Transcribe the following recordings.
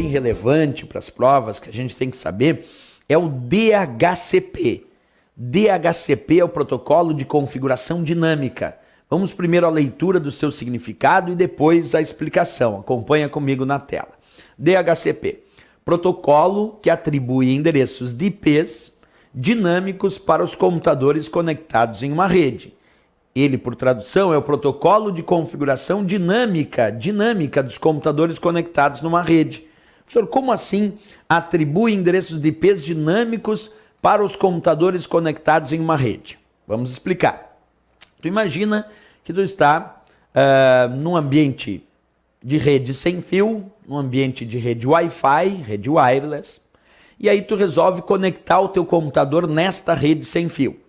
bem relevante para as provas que a gente tem que saber é o DHCP. DHCP é o protocolo de configuração dinâmica. Vamos primeiro à leitura do seu significado e depois à explicação. Acompanha comigo na tela. DHCP, protocolo que atribui endereços de IPs dinâmicos para os computadores conectados em uma rede. Ele, por tradução, é o protocolo de configuração dinâmica dos computadores conectados numa rede. Professor, como assim atribui endereços de IPs dinâmicos para os computadores conectados em uma rede? Vamos explicar. Tu imagina que tu está num ambiente de rede sem fio, num ambiente de rede Wi-Fi, rede wireless, e aí tu resolve conectar o teu computador nesta rede sem fio.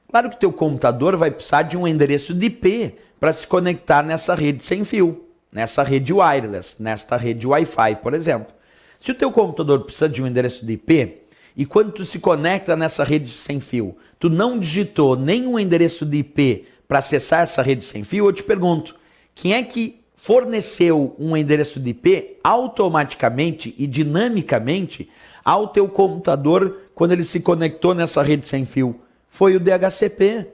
Claro que o teu computador vai precisar de um endereço de IP para se conectar nessa rede sem fio, nessa rede wireless, nesta rede Wi-Fi, por exemplo. Se o teu computador precisa de um endereço de IP, e quando tu se conecta nessa rede sem fio, tu não digitou nenhum endereço de IP para acessar essa rede sem fio, eu te pergunto, quem é que forneceu um endereço de IP automaticamente e dinamicamente ao teu computador quando ele se conectou nessa rede sem fio? Foi o DHCP.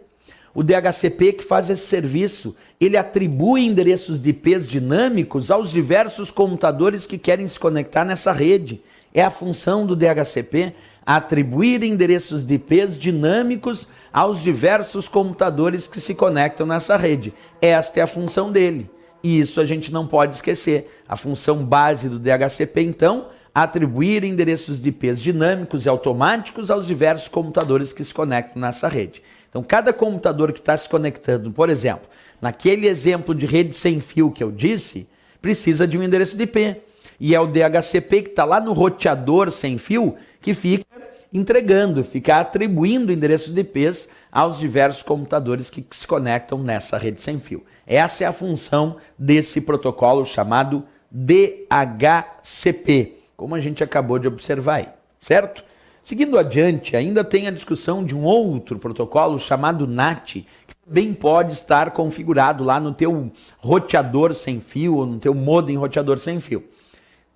O DHCP que faz esse serviço, ele atribui endereços de IPs dinâmicos aos diversos computadores que querem se conectar nessa rede. É a função do DHCP, atribuir endereços de IPs dinâmicos aos diversos computadores que se conectam nessa rede. Esta é a função dele. E isso a gente não pode esquecer. A função base do DHCP, então, atribuir endereços de IPs dinâmicos e automáticos aos diversos computadores que se conectam nessa rede. Então, cada computador que está se conectando, por exemplo, naquele exemplo de rede sem fio que eu disse, precisa de um endereço de IP. E é o DHCP que está lá no roteador sem fio que fica entregando, fica atribuindo endereços de IPs aos diversos computadores que se conectam nessa rede sem fio. Essa é a função desse protocolo chamado DHCP, como a gente acabou de observar aí, certo? Seguindo adiante, ainda tem a discussão de um outro protocolo chamado NAT, que também pode estar configurado lá no teu roteador sem fio ou no teu modem roteador sem fio. O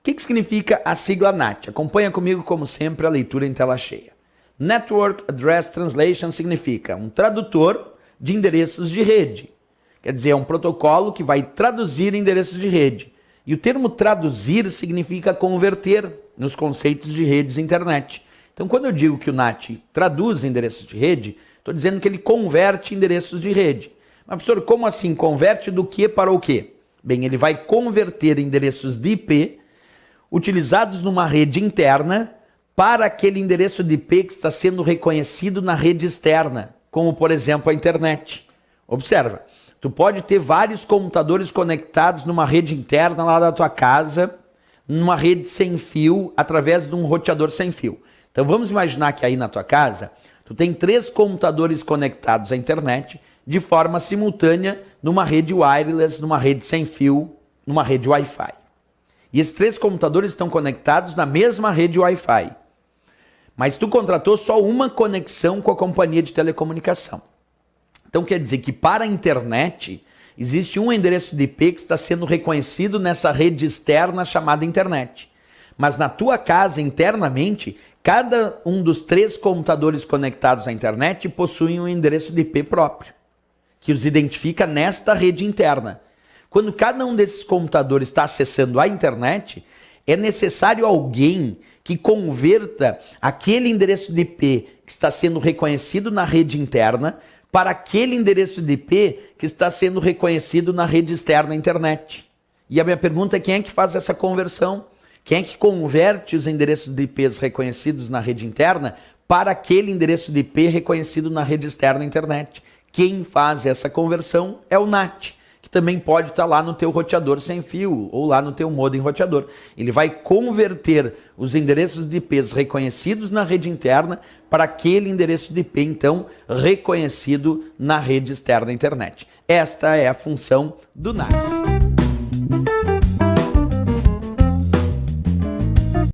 que significa a sigla NAT? Acompanha comigo, como sempre, a leitura em tela cheia. Network Address Translation significa um tradutor de endereços de rede. Quer dizer, é um protocolo que vai traduzir endereços de rede. E o termo traduzir significa converter nos conceitos de redes internet. Então, quando eu digo que o NAT traduz endereços de rede, estou dizendo que ele converte endereços de rede. Mas, professor, como assim? Converte do que para o quê? Bem, ele vai converter endereços de IP utilizados numa rede interna para aquele endereço de IP que está sendo reconhecido na rede externa, como, por exemplo, a internet. Observa, tu pode ter vários computadores conectados numa rede interna lá da tua casa, numa rede sem fio, através de um roteador sem fio. Então vamos imaginar que aí na tua casa, tu tem 3 computadores conectados à internet de forma simultânea numa rede wireless, numa rede sem fio, numa rede Wi-Fi. E esses 3 computadores estão conectados na mesma rede Wi-Fi. Mas tu contratou só uma conexão com a companhia de telecomunicação. Então quer dizer que para a internet existe um endereço de IP que está sendo reconhecido nessa rede externa chamada internet. Mas na tua casa, internamente, cada um dos 3 computadores conectados à internet possui um endereço de IP próprio, que os identifica nesta rede interna. Quando cada um desses computadores está acessando a internet, é necessário alguém que converta aquele endereço de IP que está sendo reconhecido na rede interna para aquele endereço de IP que está sendo reconhecido na rede externa internet. E a minha pergunta é: quem é que faz essa conversão? Quem é que converte os endereços de IPs reconhecidos na rede interna para aquele endereço de IP reconhecido na rede externa internet? Quem faz essa conversão é o NAT, que também pode estar lá no teu roteador sem fio ou lá no teu modem roteador. Ele vai converter os endereços de IPs reconhecidos na rede interna para aquele endereço de IP, então, reconhecido na rede externa internet. Esta é a função do NAT.